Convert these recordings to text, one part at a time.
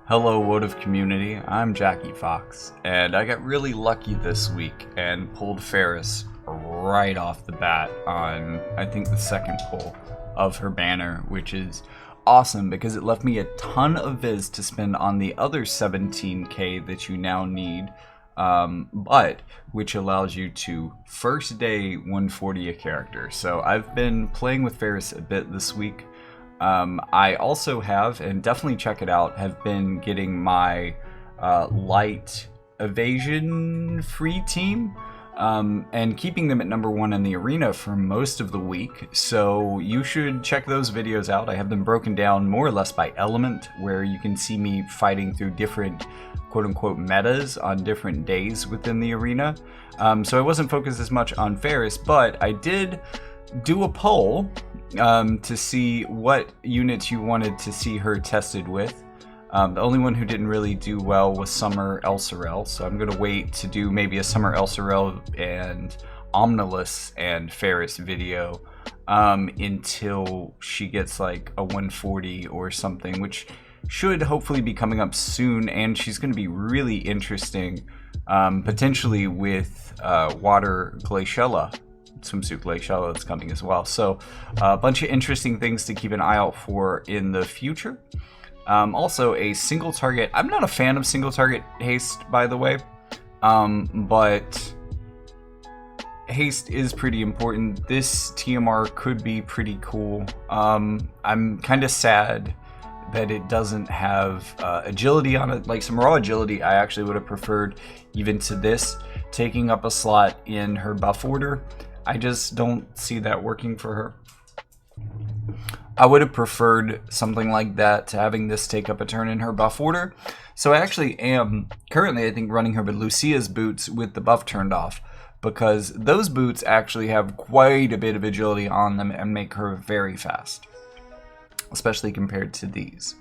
Hello wotv community, I'm Jackie Fox, and I got really lucky this week and pulled Faris right off the bat on, I think, the second pull of her banner, which is awesome because it left me a ton of viz to spend on the other 17k that you now need, but which allows you to first day 140 a character. So I've been playing with Faris a bit this week. I also have, and definitely check it out, have been getting my light evasion free team and keeping them at #1 in the arena for most of the week. So you should check those videos out. I have them broken down more or less by element, where you can see me fighting through different quote-unquote metas on different days within the arena. So I wasn't focused as much on Faris, but I did do a poll to see what units you wanted to see her tested with. The only one who didn't really do well was Summer Elsorel, so I'm going to wait to do maybe a Summer Elsorel and Amnelis and Faris video until she gets like a 140 or something, which should hopefully be coming up soon, and she's going to be really interesting, potentially with Water Glaciella. Swimsuit Glaciella that's coming as well. So a bunch of interesting things to keep an eye out for in the future. Also a single target. I'm not a fan of single target haste, by the way, but haste is pretty important. This TMR could be pretty cool. I'm kind of sad that it doesn't have agility on it. Like some raw agility I actually would have preferred even to this, taking up a slot in her buff order. I just don't see that working for her. I would have preferred something like that to having this take up a turn in her buff order. So I actually am currently, I think, running her with Lucia's boots with the buff turned off, because those boots actually have quite a bit of agility on them and make her very fast, especially compared to these.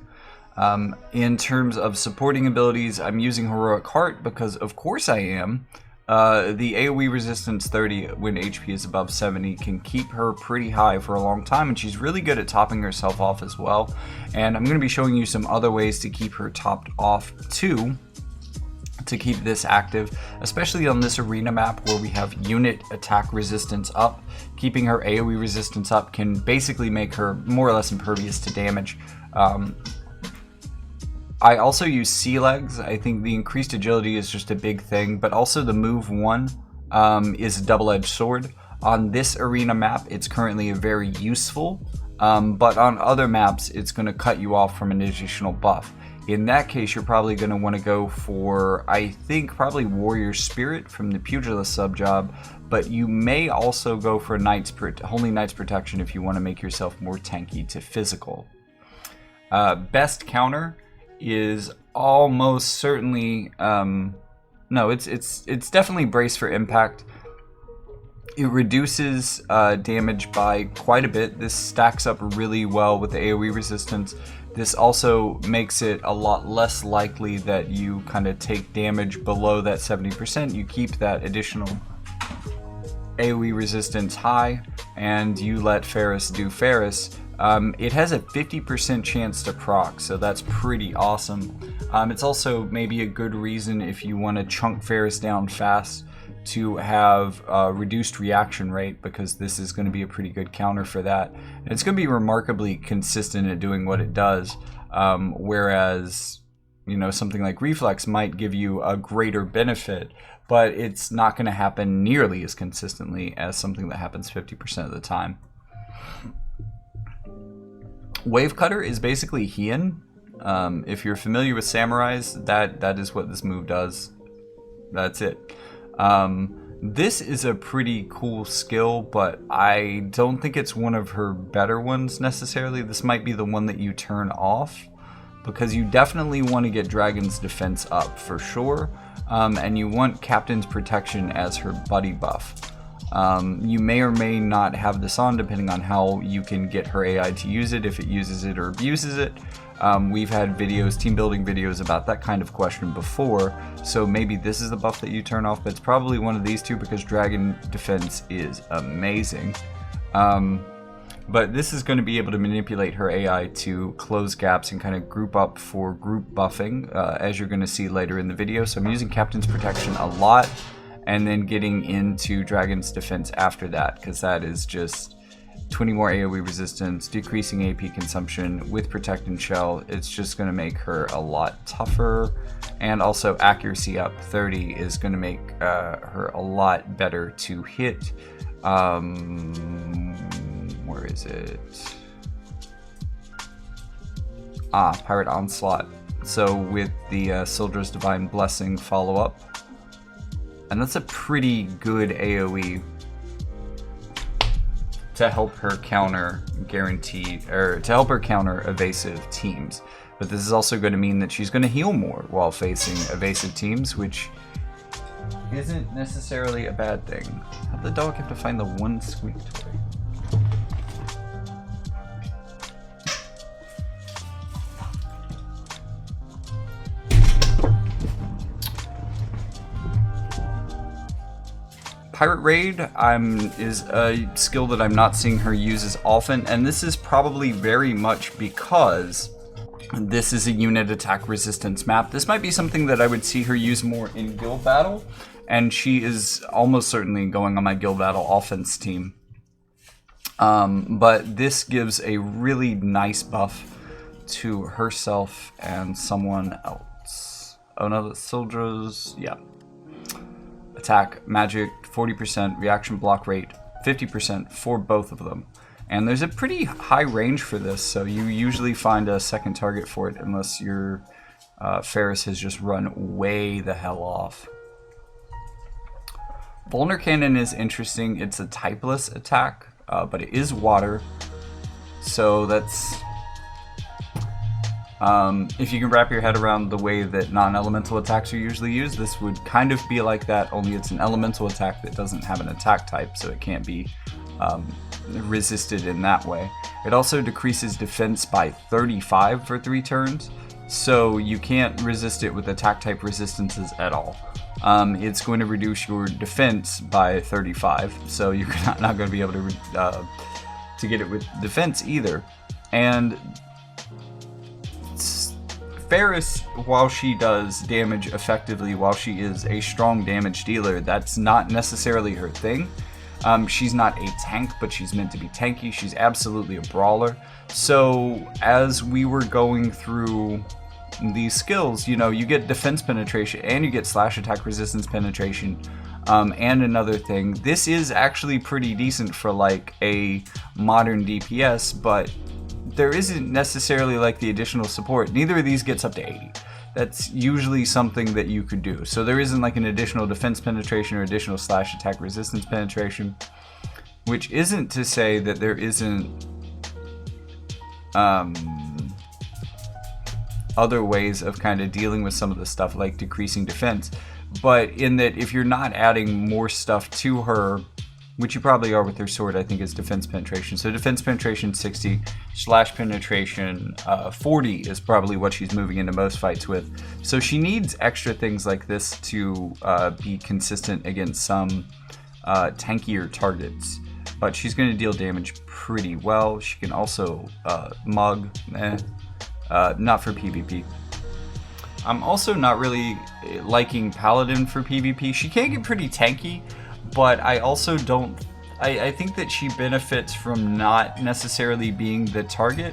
In terms of supporting abilities, I'm using Heroic Heart because of course I am. The AoE resistance 30 when HP is above 70 can keep her pretty high for a long time, and she's really good at topping herself off as well. And I'm going to be showing you some other ways to keep her topped off too, to keep this active, especially on this arena map where we have unit attack resistance up. Keeping her AoE resistance up can basically make her more or less impervious to damage. I also use sea legs. I think the increased agility is just a big thing, but also the move 1 is a double-edged sword. On this arena map, it's currently very useful, but on other maps, it's going to cut you off from an additional buff. In that case, you're probably going to want to go for, I think, probably Warrior Spirit from the Pugilist sub-job, but you may also go for Holy Knight's Protection if you want to make yourself more tanky to physical. Best counter is almost certainly no, it's definitely Brace for Impact. It reduces damage by quite a bit. This stacks up really well with the AoE resistance. This also makes it a lot less likely that you kind of take damage below that 70%. You keep that additional AoE resistance high and you let Faris do Faris. It has a 50% chance to proc, so that's pretty awesome. It's also maybe a good reason if you want to chunk Faris down fast to have reduced reaction rate, because this is going to be a pretty good counter for that. And it's going to be remarkably consistent at doing what it does, whereas something like Reflex might give you a greater benefit, but it's not going to happen nearly as consistently as something that happens 50% of the time. Wave Cutter is basically Heian. If you're familiar with samurais, that is what this move does. That's it. This is a pretty cool skill, but I don't think it's one of her better ones necessarily. This might be the one that you turn off, because you definitely want to get Dragon's Defense up for sure, and you want Captain's Protection as her buddy buff. You may or may not have this on depending on how you can get her AI to use it, if it uses it or abuses it. We've had videos, team building videos about that kind of question before, so maybe this is the buff that you turn off, but it's probably one of these two because Dragon Defense is amazing. But this is going to be able to manipulate her AI to close gaps and kind of group up for group buffing, as you're going to see later in the video. So I'm using Captain's Protection a lot, and then getting into Dragon's Defense after that, because that is just 20 more AoE resistance, decreasing AP consumption with Protect and Shell. It's just going to make her a lot tougher, and also accuracy up 30 is going to make her a lot better to hit. Where is it? Pirate Onslaught. So with the Sildra's Divine Blessing follow-up, and that's a pretty good AoE to help her counter evasive teams. But this is also going to mean that she's going to heal more while facing evasive teams, which isn't necessarily a bad thing. How'd the dog have to find the one squeak toy? Pirate Raid is a skill that I'm not seeing her use as often, and this is probably very much because this is a unit attack resistance map. This might be something that I would see her use more in guild battle, and she is almost certainly going on my guild battle offense team. But this gives a really nice buff to herself and someone else. Oh no, that's Sildra's, yeah. Attack, magic, 40%, reaction block rate, 50% for both of them. And there's a pretty high range for this, so you usually find a second target for it unless your Faris has just run way the hell off. Vulner Cannon is interesting. It's a typeless attack, but it is water, so that's... if you can wrap your head around the way that non-elemental attacks are usually used, this would kind of be like that, only it's an elemental attack that doesn't have an attack type, so it can't be resisted in that way. It also decreases defense by 35 for 3 turns, so you can't resist it with attack type resistances at all. It's going to reduce your defense by 35, so you're not going to be able to get it with defense either. And Faris, while she does damage effectively, while she is a strong damage dealer, that's not necessarily her thing. She's not a tank, but she's meant to be tanky. She's absolutely a brawler. So as we were going through these skills, you know, you get defense penetration and you get slash attack resistance penetration. And another thing, this is actually pretty decent for like a modern DPS, but there isn't necessarily like the additional support. Neither of these gets up to 80. That's usually something that you could do. So there isn't like an additional defense penetration or additional slash attack resistance penetration, which isn't to say that there isn't other ways of kind of dealing with some of the stuff like decreasing defense. But in that if you're not adding more stuff to her, which you probably are with her sword, I think is defense penetration. So defense penetration 60, slash penetration 40 is probably what she's moving into most fights with. So she needs extra things like this to be consistent against some tankier targets. But she's going to deal damage pretty well. She can also mug, not for PvP. I'm also not really liking Paladin for PvP. She can get pretty tanky, but I also don't... I think that she benefits from not necessarily being the target,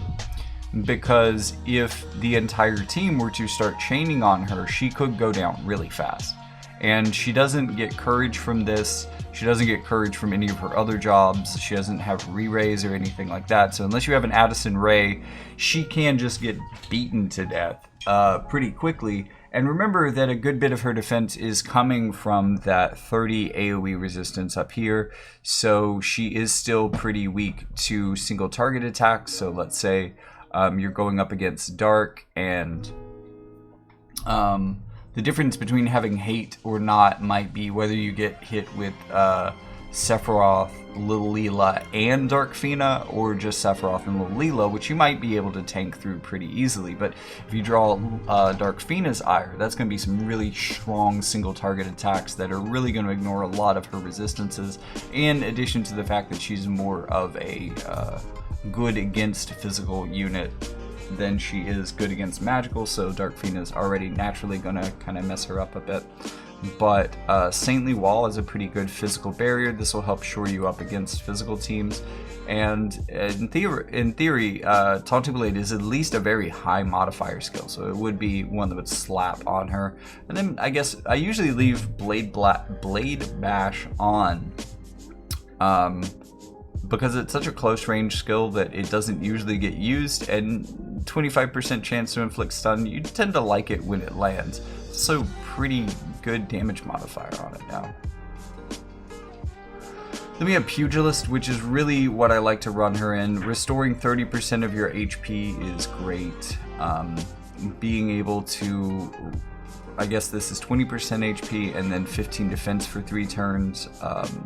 because if the entire team were to start chaining on her, she could go down really fast. And she doesn't get courage from this. She doesn't get courage from any of her other jobs. She doesn't have re-rays or anything like that. So unless you have an Addison Ray, she can just get beaten to death pretty quickly. And remember that a good bit of her defense is coming from that 30 AoE resistance up here. So she is still pretty weak to single target attacks. So let's say you're going up against Dark, and the difference between having hate or not might be whether you get hit with Sephiroth, Lil Leela, and Dark Fina, or just Sephiroth and Lil Leela, which you might be able to tank through pretty easily. But if you draw Dark Fina's Ire, that's going to be some really strong single target attacks that are really going to ignore a lot of her resistances, in addition to the fact that she's more of a good against physical unit than she is good against magical, so Dark Fina's already naturally going to kind of mess her up a bit. But Saintly Wall is a pretty good physical barrier. This will help shore you up against physical teams. And in theory, Taunting Blade is at least a very high modifier skill, so it would be one that would slap on her. And then I guess I usually leave Blade Bash on, because it's such a close range skill that it doesn't usually get used, and 25% chance to inflict stun, you tend to like it when it lands. So pretty good damage modifier on it now. Then we have Pugilist, which is really what I like to run her in. Restoring 30% of your HP is great. Being able to, I guess this is 20% HP and then 15 defense for 3 turns.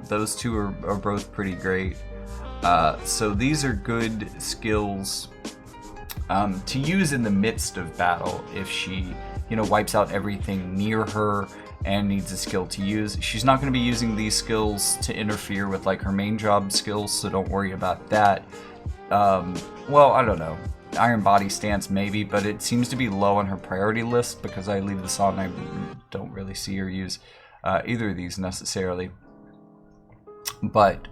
Those two are both pretty great. So these are good skills to use in the midst of battle if she, wipes out everything near her and needs a skill to use. She's not going to be using these skills to interfere with like her main job skills, so don't worry about that. Well, I don't know. Iron Body Stance maybe, but it seems to be low on her priority list because I leave this on. I don't really see her use either of these necessarily. But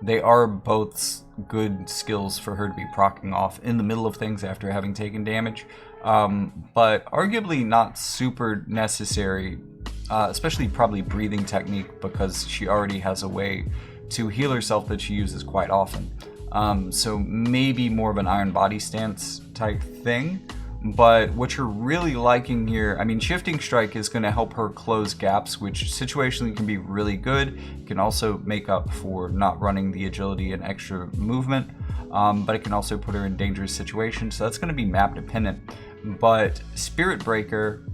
they are both good skills for her to be proccing off in the middle of things after having taken damage. But arguably not super necessary, especially probably breathing technique, because she already has a way to heal herself that she uses quite often. So maybe more of an Iron Body Stance type thing. But what you're really liking here, I mean, Shifting Strike is going to help her close gaps, which situationally can be really good. It can also make up for not running the agility and extra movement, but it can also put her in dangerous situations, so that's going to be map dependent. But Spirit Breaker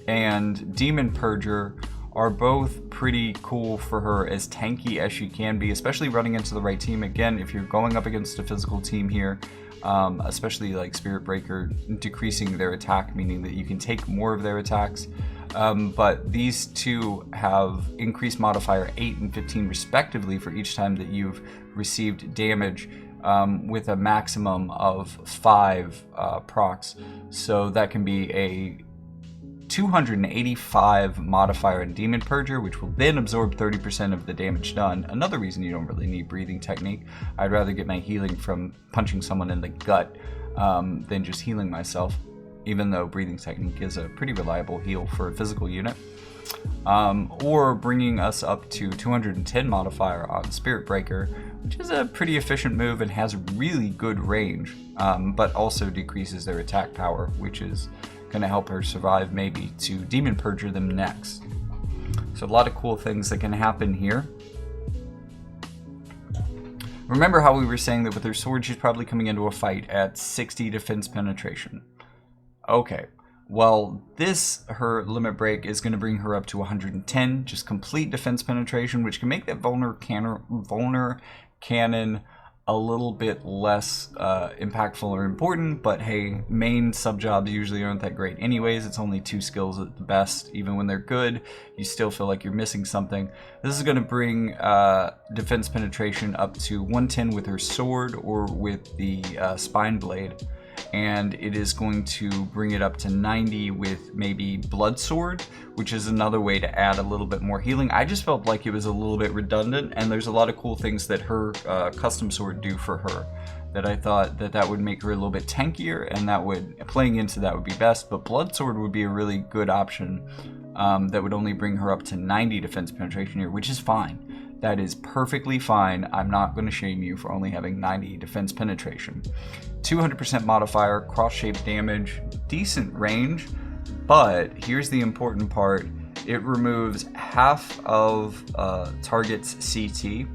and Demon Purger are both pretty cool for her, as tanky as she can be, especially running into the right team. Again, if you're going up against a physical team here, especially like Spirit Breaker decreasing their attack, meaning that you can take more of their attacks. But these two have increased modifier 8 and 15 respectively for each time that you've received damage, with a maximum of 5 procs. So that can be a 285 modifier in Demon Purger, which will then absorb 30% of the damage done. Another reason you don't really need breathing technique. I'd rather get my healing from punching someone in the gut than just healing myself, even though breathing technique is a pretty reliable heal for a physical unit. Or bringing us up to 210 modifier on Spirit Breaker, which is a pretty efficient move and has really good range, but also decreases their attack power, which is going to help her survive maybe to Demon Purger them next. So a lot of cool things that can happen here. Remember how we were saying that with her sword she's probably coming into a fight at 60 defense penetration. Okay, well this, her limit break, is going to bring her up to 110, just complete defense penetration, which can make that Vulner Cannon a little bit less impactful or important, but hey, main sub-jobs usually aren't that great anyways. It's only 2 skills at the best. Even when they're good, you still feel like you're missing something. This is going to bring defense penetration up to 110 with her sword or with the spine blade, and it is going to bring it up to 90 with maybe Blood Sword, which is another way to add a little bit more healing. I just felt like it was a little bit redundant, and there's a lot of cool things that her custom sword do for her that I thought that would make her a little bit tankier, and that would, playing into that would be best. But Blood Sword would be a really good option that would only bring her up to 90 defense penetration here, which is fine. That is perfectly fine. I'm not going to shame you for only having 90 defense penetration. 200% modifier, cross-shaped damage, decent range, but here's the important part. It removes half of target's CT.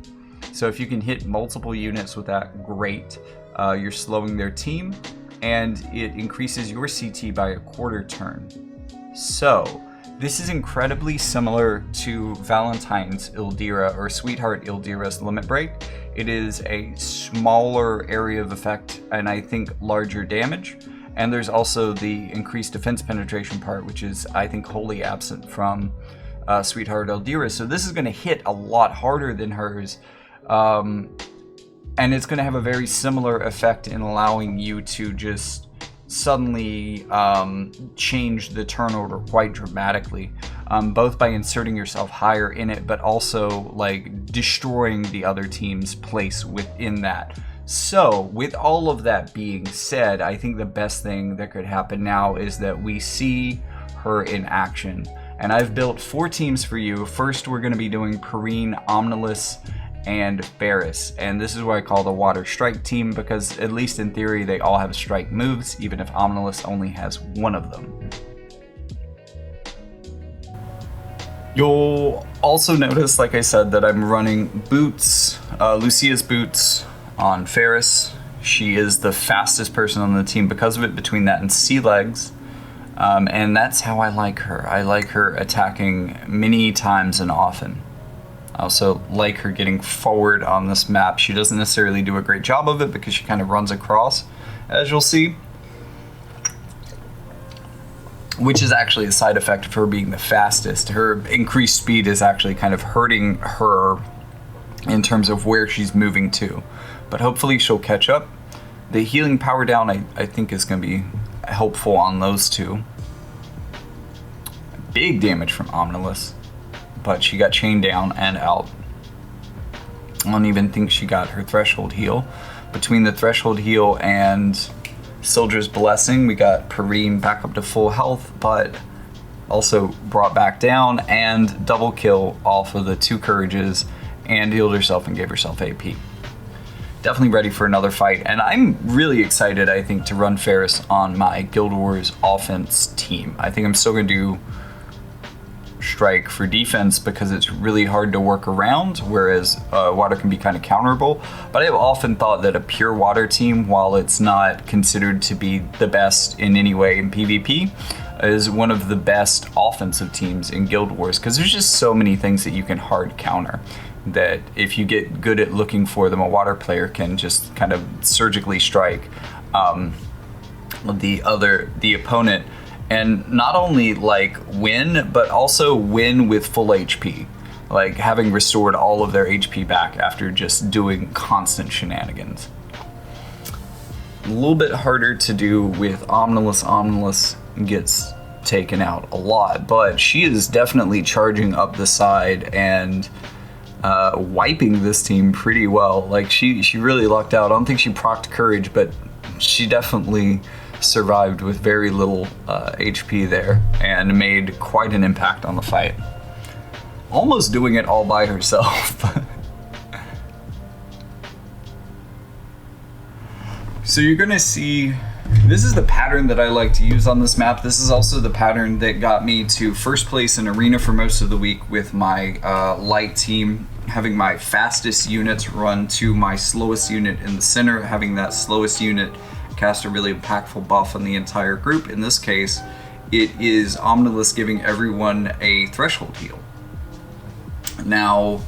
So if you can hit multiple units with that, great. You're slowing their team, and it increases your CT by a quarter turn. So This is incredibly similar to Valentine's Ildira or Sweetheart Ildira's Limit Break. It is a smaller area of effect and I think larger damage. And there's also the increased defense penetration part, which is, I think, wholly absent from Sweetheart Ildira. So this is going to hit a lot harder than hers. And it's going to have a very similar effect in allowing you to just suddenly change the turn order quite dramatically, both by inserting yourself higher in it, but also like destroying the other team's place within that. So, with all of that being said, I think the best thing that could happen now is that we see her in action. And I've built 4 teams for you. First, we're going to be doing Perrene, Amnelis, and Faris. And this is what I call the Water Strike team, because at least in theory, they all have strike moves, even if Amnelis only has one of them. You'll also notice, like I said, that I'm running boots, Lucia's boots, on Faris. She is the fastest person on the team because of it, between that and Sea Legs. And that's how I like her. I like her attacking many times and often. I also like her getting forward on this map. She doesn't necessarily do a great job of it because she kind of runs across, as you'll see. Which is actually a side effect of her being the fastest. Her increased speed is actually kind of hurting her in terms of where she's moving to. But hopefully she'll catch up. The healing power down I think is going to be helpful on those two. Big damage from Amnelis, but she got chained down and out. I don't even think she got her threshold heal. Between the threshold heal and Soldier's Blessing, we got Perrene back up to full health, but also brought back down, and double kill off of the 2 courages, and healed herself and gave herself AP. Definitely ready for another fight, and I'm really excited, I think, to run Faris on my Guild Wars offense team. I think I'm still going to do Strike for defense because it's really hard to work around, whereas water can be kind of counterable. But I have often thought that a pure water team, while it's not considered to be the best in any way in PvP, is one of the best offensive teams in Guild Wars, because there's just so many things that you can hard counter that if you get good at looking for them, a water player can just kind of surgically strike the opponent, and not only like win, but also win with full HP, like having restored all of their HP back after just doing constant shenanigans. A little bit harder to do with Amnelis. Amnelis gets taken out a lot, but she is definitely charging up the side and wiping this team pretty well. Like she really lucked out. I don't think she procced courage, but she definitely survived with very little HP there and made quite an impact on the fight. Almost doing it all by herself. So you're gonna see, this is the pattern that I like to use on this map. This is also the pattern that got me to first place in Arena for most of the week with my light team, having my fastest units run to my slowest unit in the center, having that slowest unit cast a really impactful buff on the entire group. In this case, it is Amnelis giving everyone a threshold heal. Now,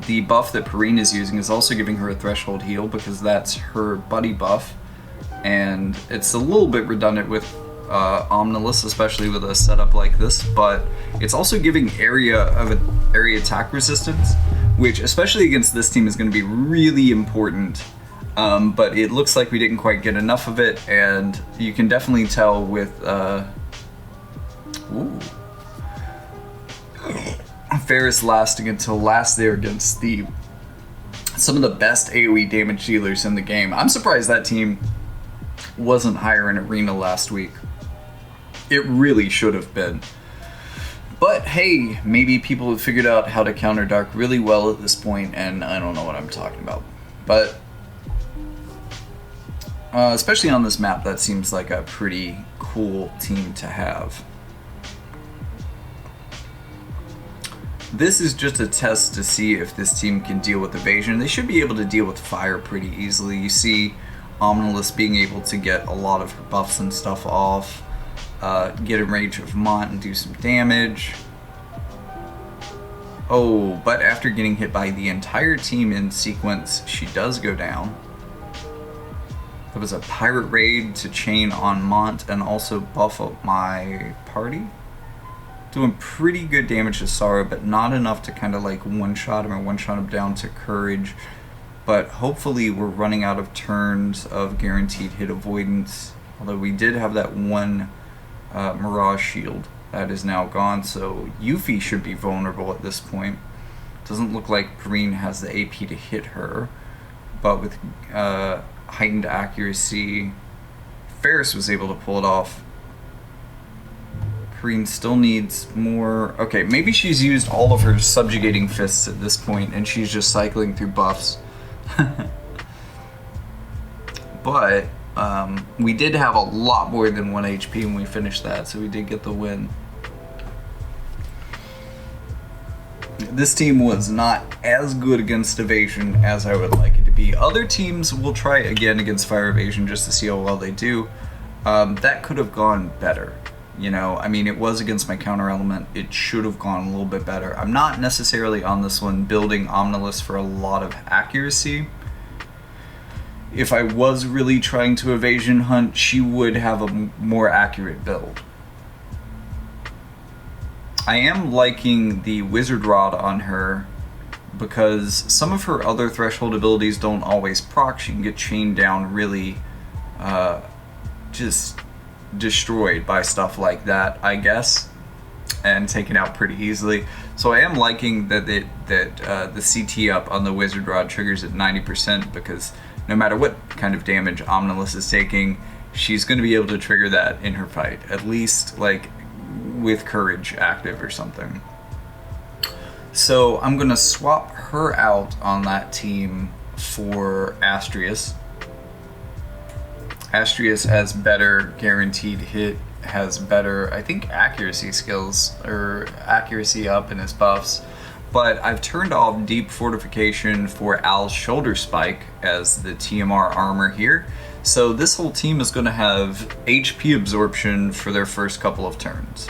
the buff that Perrene is using is also giving her a threshold heal because that's her buddy buff, and it's a little bit redundant with Amnelis, especially with a setup like this, but it's also giving area attack resistance, which especially against this team is going to be really important. But it looks like we didn't quite get enough of it, and you can definitely tell with Faris lasting until last there against some of the best AoE damage dealers in the game. I'm surprised that team wasn't higher in Arena last week. It really should have been. But hey, maybe people have figured out how to counter Dark really well at this point, and I don't know what I'm talking about. But especially on this map, that seems like a pretty cool team to have. This is just a test to see if this team can deal with evasion. They should be able to deal with fire pretty easily. You see Amnelis being able to get a lot of her buffs and stuff off. get in range of Mont and do some damage. Oh, but after getting hit by the entire team in sequence, she does go down. There was a pirate raid to chain on Mont and also buff up my party. Doing pretty good damage to Sara, but not enough to kind of like one-shot him or one-shot him down to Courage. But hopefully we're running out of turns of guaranteed hit avoidance. Although we did have that one Mirage Shield. That is now gone, so Yuffie should be vulnerable at this point. Doesn't look like Perrene has the AP to hit her, but with heightened accuracy, Faris was able to pull it off. Perrene still needs more. Okay, maybe she's used all of her subjugating fists at this point, and she's just cycling through buffs. But we did have a lot more than 1 HP when we finished that, so we did get the win. This team was not as good against evasion as I would like it to be. Other teams will try again against fire evasion just to see how well they do. That could have gone better. You know, I mean, it was against my counter element. It should have gone a little bit better. I'm not necessarily on this one building Amnelis for a lot of accuracy. If I was really trying to evasion hunt, she would have a more accurate build. I am liking the Wizard Rod on her because some of her other threshold abilities don't always proc. She can get chained down really just destroyed by stuff like that, I guess, and taken out pretty easily. So I am liking that the CT up on the Wizard Rod triggers at 90% because no matter what kind of damage Amnelis is taking, she's going to be able to trigger that in her fight, at least like with Courage active or something. So I'm going to swap her out on that team for Astrius. Astrius has better guaranteed hit, has better, I think, accuracy skills, or accuracy up in his buffs. But I've turned off Deep Fortification for Al's Shoulder Spike as the TMR armor here. So this whole team is going to have HP absorption for their first couple of turns.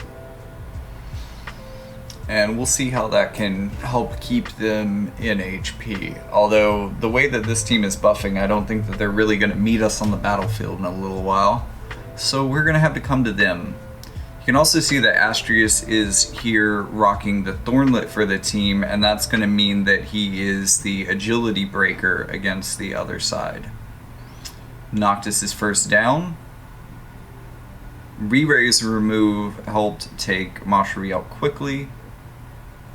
And we'll see how that can help keep them in HP. Although, the way that this team is buffing, I don't think that they're really going to meet us on the battlefield in a little while. So we're going to have to come to them. You can also see that Astrius is here rocking the Thornlet for the team, and that's going to mean that he is the agility breaker against the other side. Noctis is first down. Re-raise remove helped take Mashari out quickly.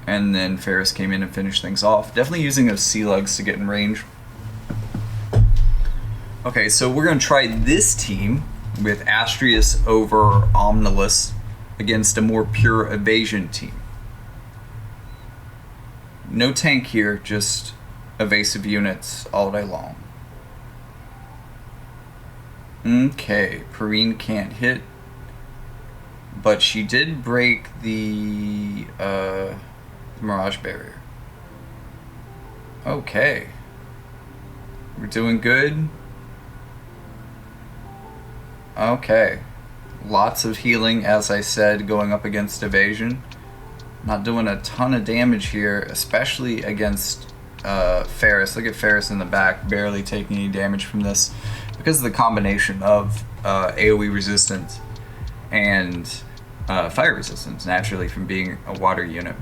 And then Faris came in and finished things off. Definitely using those sea legs to get in range. Okay, so we're going to try this team with Astrius over Amnelis against a more pure evasion team. No tank here, just evasive units all day long. Okay, Perrene can't hit, but she did break the Mirage barrier. Okay. We're doing good. Okay. Lots of healing, as I said, going up against evasion. Not doing a ton of damage here, especially against Faris. Look at Faris in the back, barely taking any damage from this because of the combination of AoE resistance and fire resistance, naturally, from being a water unit.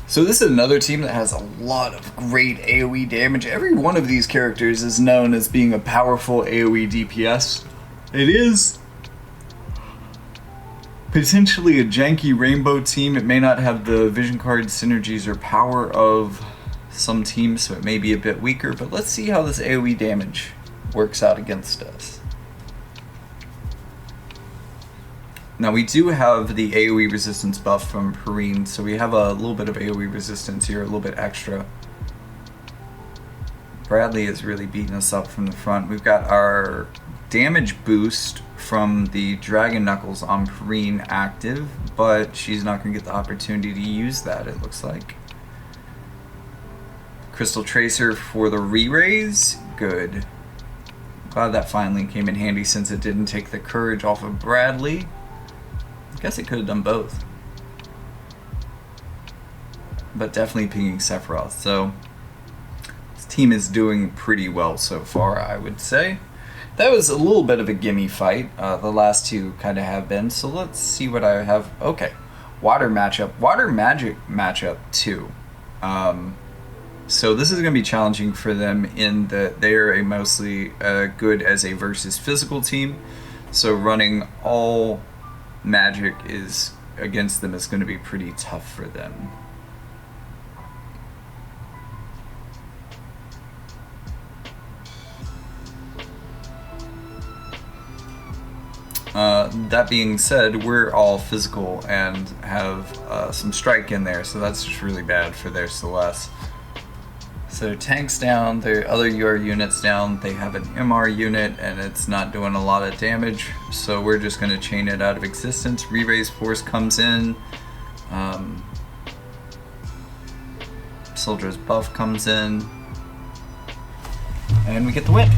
So this is another team that has a lot of great AoE damage. Every one of these characters is known as being a powerful AoE DPS. It is potentially a janky rainbow team. It may not have the vision card synergies or power of some teams, so it may be a bit weaker, but let's see how this AoE damage works out against us. Now we do have the AoE resistance buff from Perrene, so we have a little bit of AoE resistance here, a little bit extra. Bradley is really beating us up from the front. We've got our damage boost from the Dragon Knuckles on Perrene active, but she's not going to get the opportunity to use that, it looks like. Crystal Tracer for the re-raise, good. Glad that finally came in handy since it didn't take the courage off of Bradley. I guess it could have done both. But definitely pinging Sephiroth. So this team is doing pretty well so far, I would say. That was a little bit of a gimme fight. The last two kind of have been. So let's see what I have. Okay. Water matchup. Water magic matchup 2. So this is going to be challenging for them in that they are a mostly good as a versus physical team. So running all magic is against them is going to be pretty tough for them. That being said, we're all physical and have some strike in there, so that's just really bad for their Celes. So tanks down, their other UR units down, they have an MR unit and it's not doing a lot of damage, so we're just going to chain it out of existence. Re-raise force comes in, Soldier's buff comes in, and we get the win.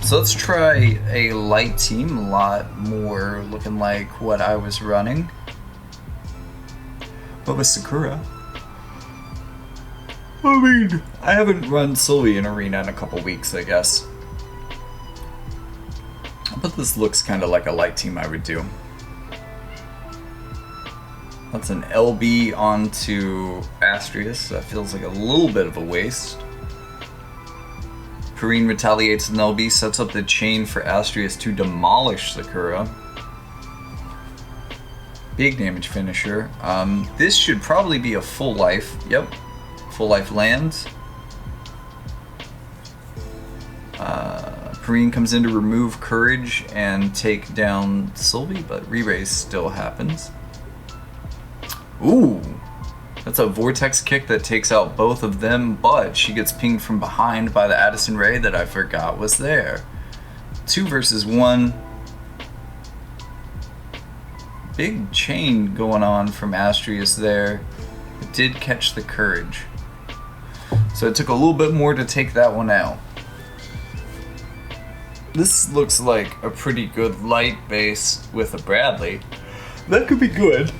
So let's try a light team, a lot more looking like what I was running, but with Sakura. I mean, I haven't run Sylvie in Arena in a couple weeks, I guess. But this looks kind of like a light team I would do. That's an LB onto Astrius. That feels like a little bit of a waste. Perrene retaliates an LB, sets up the chain for Astrius to demolish Sakura. Big damage finisher. This should probably be a full life. Yep. Full life lands. Perrene comes in to remove courage and take down Sylvie, but re-raise still happens. Ooh, that's a vortex kick that takes out both of them, but she gets pinged from behind by the Addison Ray that I forgot was there. 2 versus 1. Big chain going on from Astrius there. It did catch the courage. So it took a little bit more to take that one out. This looks like a pretty good light base with a Bradley. That could be good.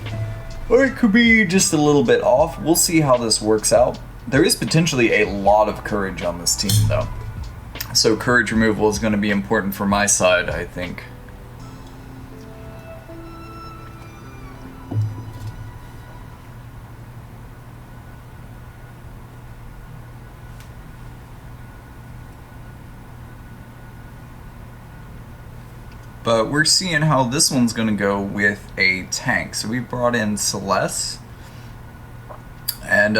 Or it could be just a little bit off. We'll see how this works out. There is potentially a lot of courage on this team though. So courage removal is going to be important for my side, I think. But we're seeing how this one's going to go with a tank. So we brought in Celes. And,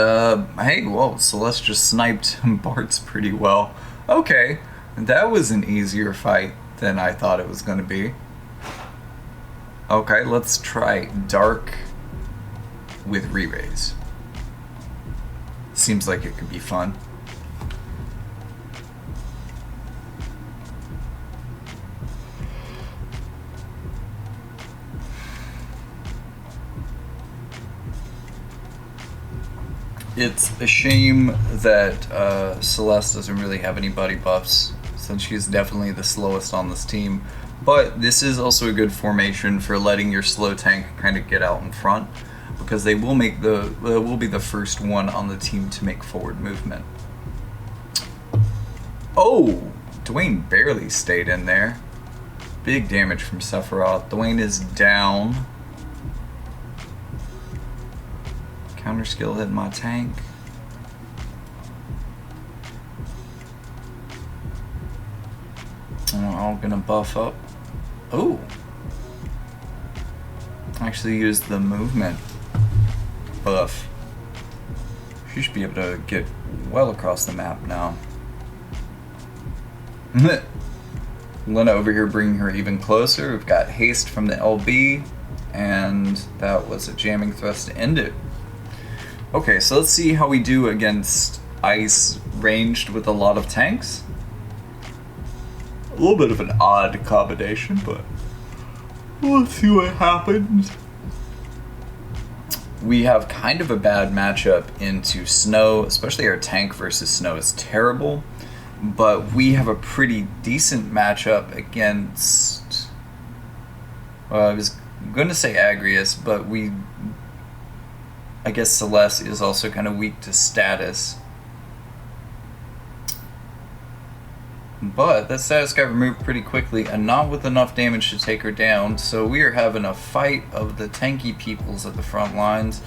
hey, whoa, Celes just sniped Bart's pretty well. Okay, that was an easier fight than I thought it was going to be. Okay, let's try Dark with re-raise. Seems like it could be fun. It's a shame that Celes doesn't really have any buddy buffs, since she's definitely the slowest on this team. But this is also a good formation for letting your slow tank kind of get out in front, because they will be the first one on the team to make forward movement. Oh, Dwayne barely stayed in there. Big damage from Sephiroth. Dwayne is down. Counter skill hit my tank. I'm gonna buff up. Oh! Actually used the movement buff. She should be able to get well across the map now. Lena over here bringing her even closer. We've got haste from the LB, and that was a jamming thrust to end it. Okay, so let's see how we do against ice ranged with a lot of tanks. A little bit of an odd combination, but we'll see what happens. We have kind of a bad matchup into snow, especially our tank versus snow is terrible. but we have a pretty decent matchup against, well, I was going to say Agrius, but I guess Celes is also kind of weak to status. But that status got removed pretty quickly, and not with enough damage to take her down, so we are having a fight of the tanky peoples at the front lines.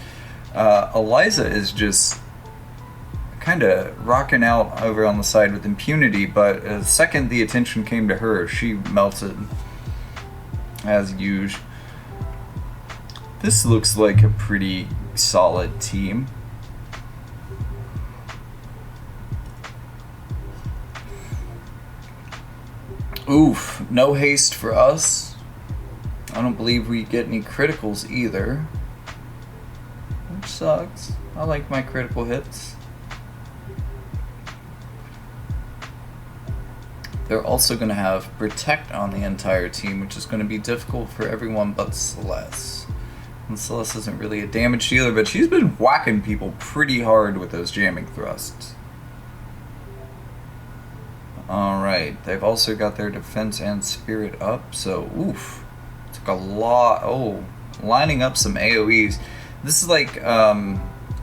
Eliza is just kind of rocking out over on the side with impunity, but the second the attention came to her, she melted as usual. This looks like a pretty solid team. Oof, no haste for us. I don't believe we get any criticals either, which sucks. I like my critical hits. They're also going to have Protect on the entire team, which is going to be difficult for everyone but Celes. And Celes isn't really a damage dealer, but she's been whacking people pretty hard with those jamming thrusts. Alright, they've also got their defense and spirit up, so oof. Took a lot. Oh, lining up some AoEs. This is like, I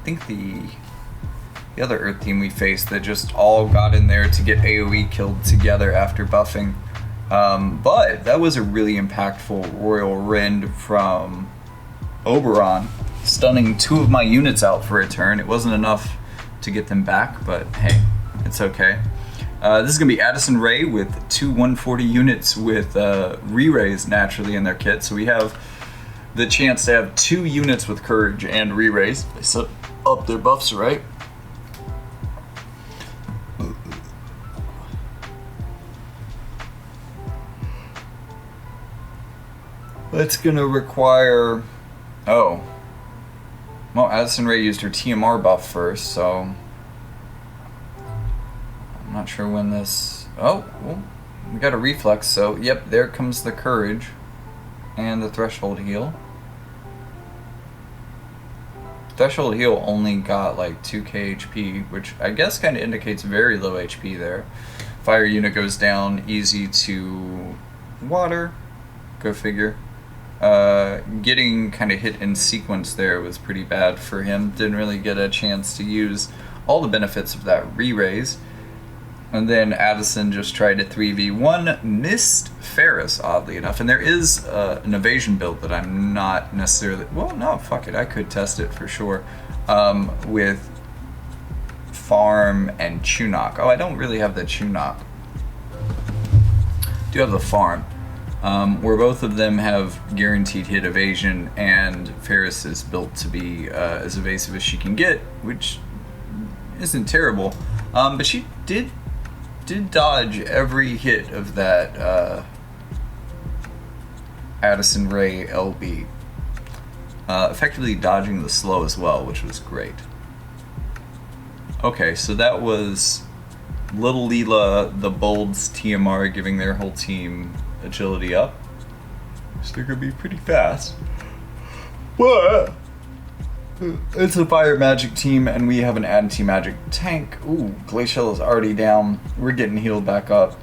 think the other Earth team we faced that just all got in there to get AoE killed together after buffing. But that was a really impactful Royal Rend from Oberon, stunning 2 of my units out for a turn. It wasn't enough to get them back, but hey, it's okay. This is going to be Addison Rae with 2 140 units with re-raise naturally in their kit. So we have the chance to have 2 units with courage and re-raise. They set up their buffs right. It's going to require... Oh. Well, Addison Rae used her TMR buff first, so... I'm not sure when this... Oh, well, we got a reflex, so yep, there comes the courage and the threshold heal. Threshold heal only got like 2k HP, which I guess kind of indicates very low HP there. Fire unit goes down, easy to water, go figure. Getting kind of hit in sequence there was pretty bad for him. Didn't really get a chance to use all the benefits of that re-raise. And then Addison just tried to 3v1, missed Faris, oddly enough. And there is an evasion build that I'm not necessarily... Well, no, fuck it, I could test it for sure. With Farm and Chunok. Oh, I don't really have the Chunok. Do have the Farm. Where both of them have guaranteed hit evasion, and Faris is built to be as evasive as she can get, which isn't terrible. But she did dodge every hit of that Addison Rae LB. Effectively dodging the slow as well, which was great. Okay, so that was Little Leela, the Bold's TMR giving their whole team agility up. So they're gonna be pretty fast. But it's a fire magic team, and we have an anti-magic tank. Ooh, Glacial is already down. We're getting healed back up.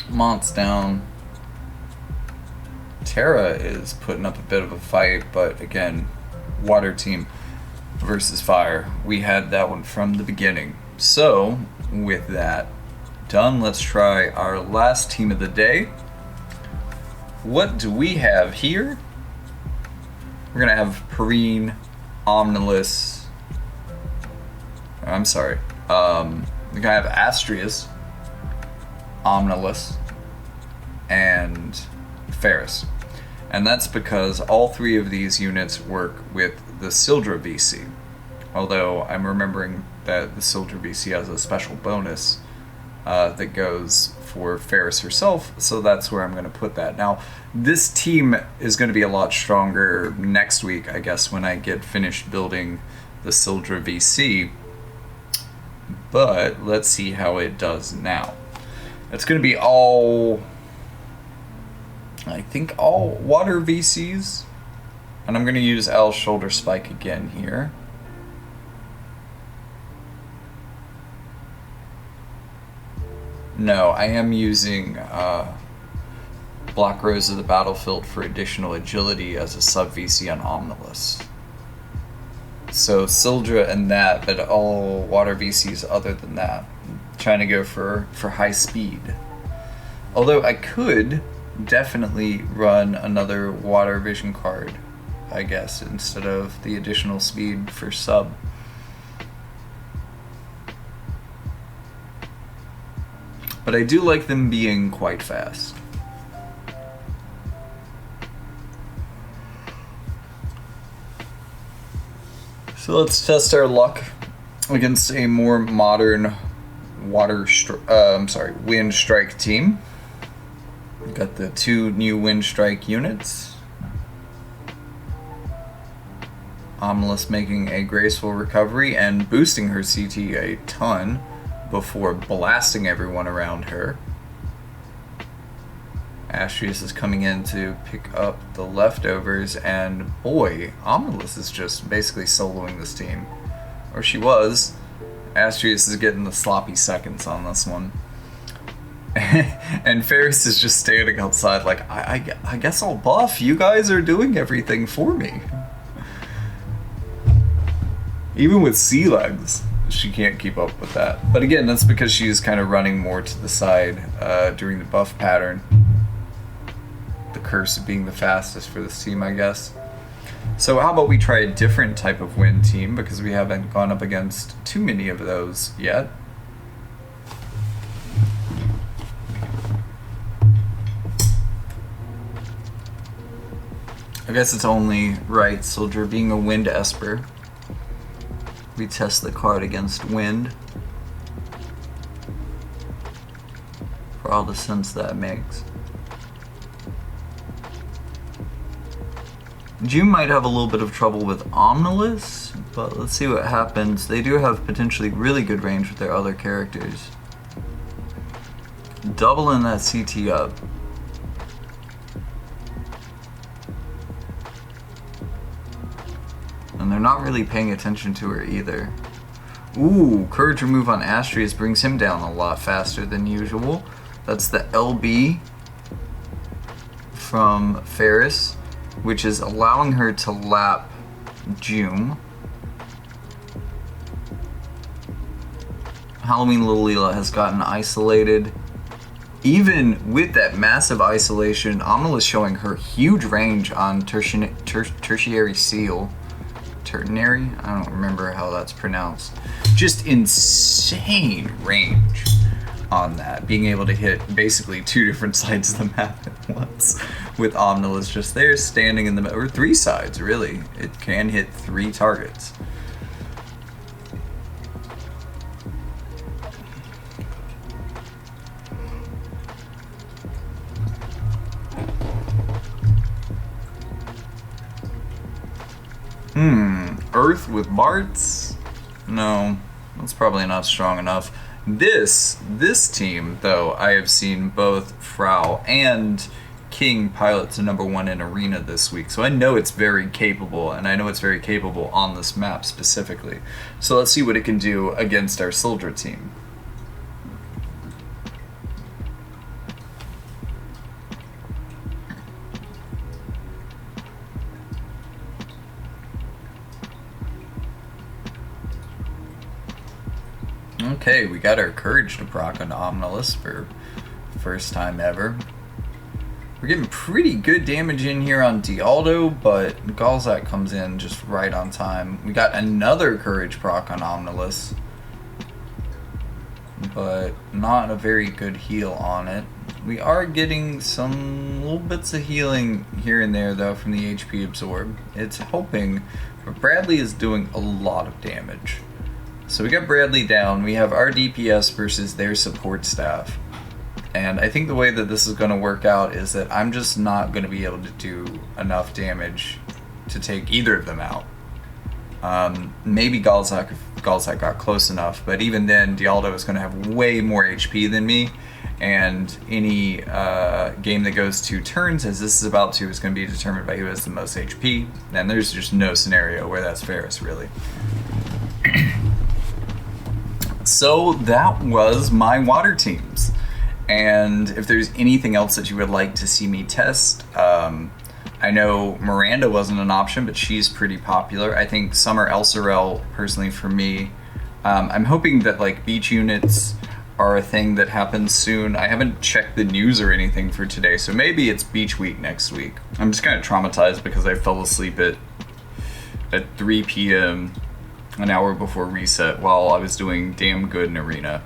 Mont's down. Terra is putting up a bit of a fight, but again, water team versus fire. We had that one from the beginning. So, with that done, let's try our last team of the day. What do we have here? We're gonna have Perrene, Amnelis. I'm sorry. We're gonna have Astrius, Amnelis, and Faris. And that's because all 3 of these units work with the Sildra VC. Although I'm remembering that the Sildra VC has a special bonus that goes for Faris herself, so that's where I'm going to put that. Now, this team is going to be a lot stronger next week, I guess, when I get finished building the Sildra VC. But let's see how it does now. It's going to be all... I think all water VCs. And I'm going to use Al's shoulder spike again here. No, I am using Black Rose of the Battlefield for additional agility as a sub-VC on Amnelis. So Sildra and that, but all water VCs other than that. I'm trying to go for high speed. Although I could definitely run another water vision card, I guess, instead of the additional speed for sub. But I do like them being quite fast. So let's test our luck against a more modern wind strike team. We've got the 2 new wind strike units. Amnelis making a graceful recovery and boosting her CT a ton before blasting everyone around her. Astrius is coming in to pick up the leftovers, and boy, Amnelis is just basically soloing this team. Or she was. Astrius is getting the sloppy seconds on this one. And Faris is just standing outside like, I guess I'll buff. You guys are doing everything for me. Even with sea legs, she can't keep up with that. But again, that's because she's kind of running more to the side during the buff pattern. The curse of being the fastest for this team, I guess. So how about we try a different type of wind team, because we haven't gone up against too many of those yet. I guess it's only right, Soldier being a wind esper. We test the card against wind. For all the sense that makes. June might have a little bit of trouble with Amnelis, but let's see what happens. They do have potentially really good range with their other characters. Doubling that CT up. And they're not really paying attention to her either. Ooh, courage remove on Astrius brings him down a lot faster than usual. That's the LB from Faris, which is allowing her to lap June. Halloween Lilila has gotten isolated. Even with that massive isolation, Amnelis is showing her huge range on tertiary seal. Ternary? I don't remember how that's pronounced. Just insane range on that. Being able to hit basically 2 different sides of the map at once. With Amnelis just there, standing in the middle, or 3 sides, really. It can hit 3 targets. Earth with Barts? No, that's probably not strong enough. This team, though, I have seen both Frau and King pilot to #1 in Arena this week, so I know it's very capable, and I know it's very capable on this map specifically. So let's see what it can do against our soldier team. Okay, we got our courage to proc on Amnelis for first time ever. We're getting pretty good damage in here on Dialdo, but Galzak comes in just right on time. We got another courage proc on Amnelis, but not a very good heal on it. We are getting some little bits of healing here and there, though, from the HP absorb. It's helping, but Bradley is doing a lot of damage. So we got Bradley down. We have our DPS versus their support staff. And I think the way that this is going to work out is that I'm just not going to be able to do enough damage to take either of them out. Maybe Galzak if Galzak got close enough, but even then, Dialdo is going to have way more HP than me. And any game that goes 2 turns, as this is about to, is going to be determined by who has the most HP. And there's just no scenario where that's Faris, really. So that was my water teams. And if there's anything else that you would like to see me test, I know Miranda wasn't an option, but she's pretty popular. I think Summer Elsorel, personally for me, I'm hoping that like beach units are a thing that happens soon. I haven't checked the news or anything for today, so maybe it's beach week next week. I'm just kind of traumatized because I fell asleep at 3 p.m. an hour before reset while I was doing damn good in Arena.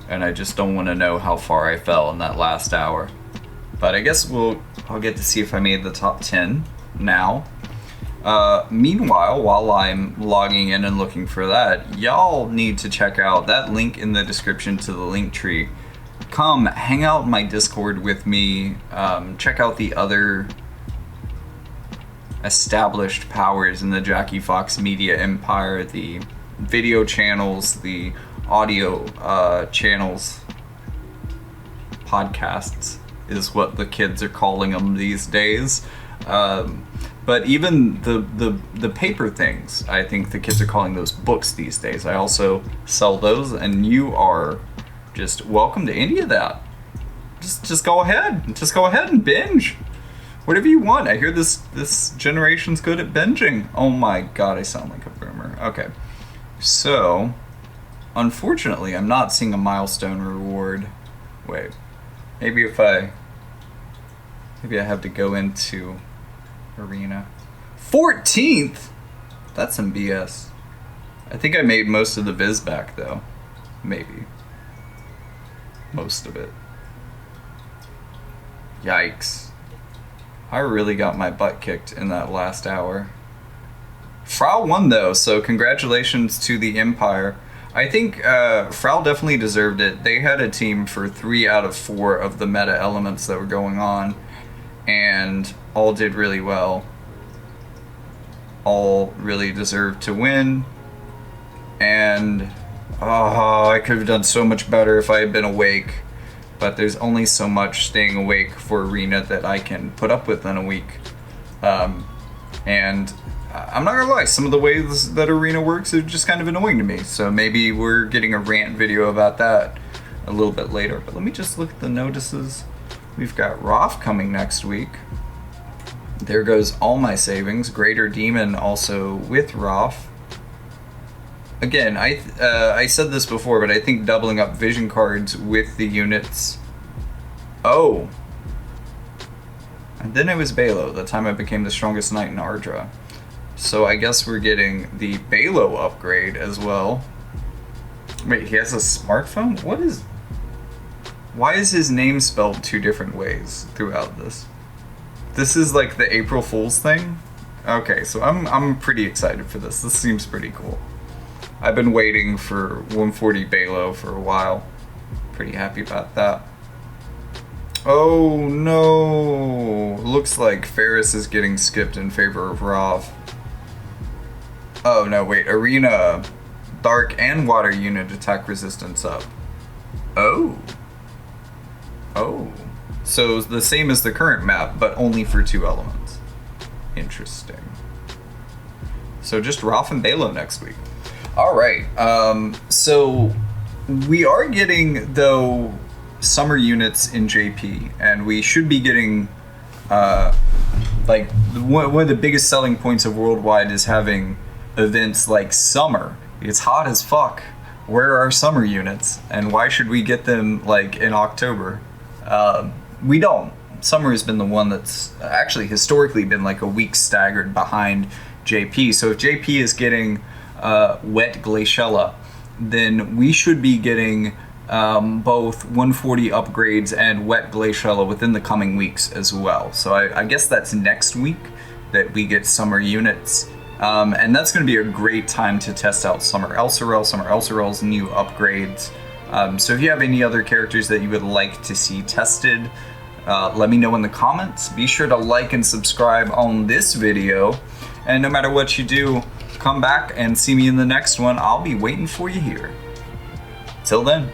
And I just don't want to know how far I fell in that last hour. But I guess I'll get to see if I made the top 10 now. Meanwhile, while I'm logging in and looking for that, y'all need to check out that link in the description to the link tree. Come hang out in my Discord with me. Check out the other established powers in the Jackie Fox media empire, the video channels, the audio channels, podcasts is what the kids are calling them these days. But even the paper things, I think the kids are calling those books these days. I also sell those, and you are just welcome to any of that. Just go ahead. Just go ahead and binge. Whatever you want. I hear this generation's good at binging. Oh my god, I sound like a boomer. Okay. So, unfortunately, I'm not seeing a milestone reward. Wait. Maybe I have to go into Arena. 14th? That's some BS. I think I made most of the viz back, though. Maybe. Most of it. Yikes. I really got my butt kicked in that last hour. Frau won, though, so congratulations to the Empire. I think Frau definitely deserved it. They had a team for 3 out of 4 of the meta elements that were going on, and all did really well. All really deserved to win, and I could have done so much better if I had been awake, but there's only so much staying awake for Arena that I can put up with in a week. And I'm not gonna lie, some of the ways that Arena works are just kind of annoying to me, so maybe we're getting a rant video about that a little bit later. But let me just look at the notices. We've got Raph coming next week. There goes all my savings. Greater Demon also with Raph. Again, I said this before, but I think doubling up vision cards with the units. Oh. And then it was Balo, the time I became the strongest knight in Ardra. So I guess we're getting the Balo upgrade as well. Wait, he has a smartphone? Why is his name spelled 2 different ways throughout this? This is like the April Fool's thing? Okay, so I'm pretty excited for this. This seems pretty cool. I've been waiting for 140 Balo for a while. Pretty happy about that. Oh no! Looks like Faris is getting skipped in favor of Raph. Oh no, wait. Arena, Dark, and Water unit attack resistance up. Oh. Oh. So the same as the current map, but only for 2 elements. Interesting. So just Raph and Balo next week. Alright, so we are getting, though, summer units in JP, and we should be getting, like, one of the biggest selling points of Worldwide is having events like summer. It's hot as fuck. Where are summer units? And why should we get them, like, in October? We don't. Summer has been the one that's actually historically been, like, a week staggered behind JP. So if JP is getting wet Glaciella, then we should be getting both 140 upgrades and wet Glaciella within the coming weeks as well. So I guess that's next week that we get summer units. And that's going to be a great time to test out Summer Elsorel's new upgrades. So if you have any other characters that you would like to see tested, let me know in the comments. Be sure to like and subscribe on this video. And no matter what you do, come back and see me in the next one. I'll be waiting for you here. Till then.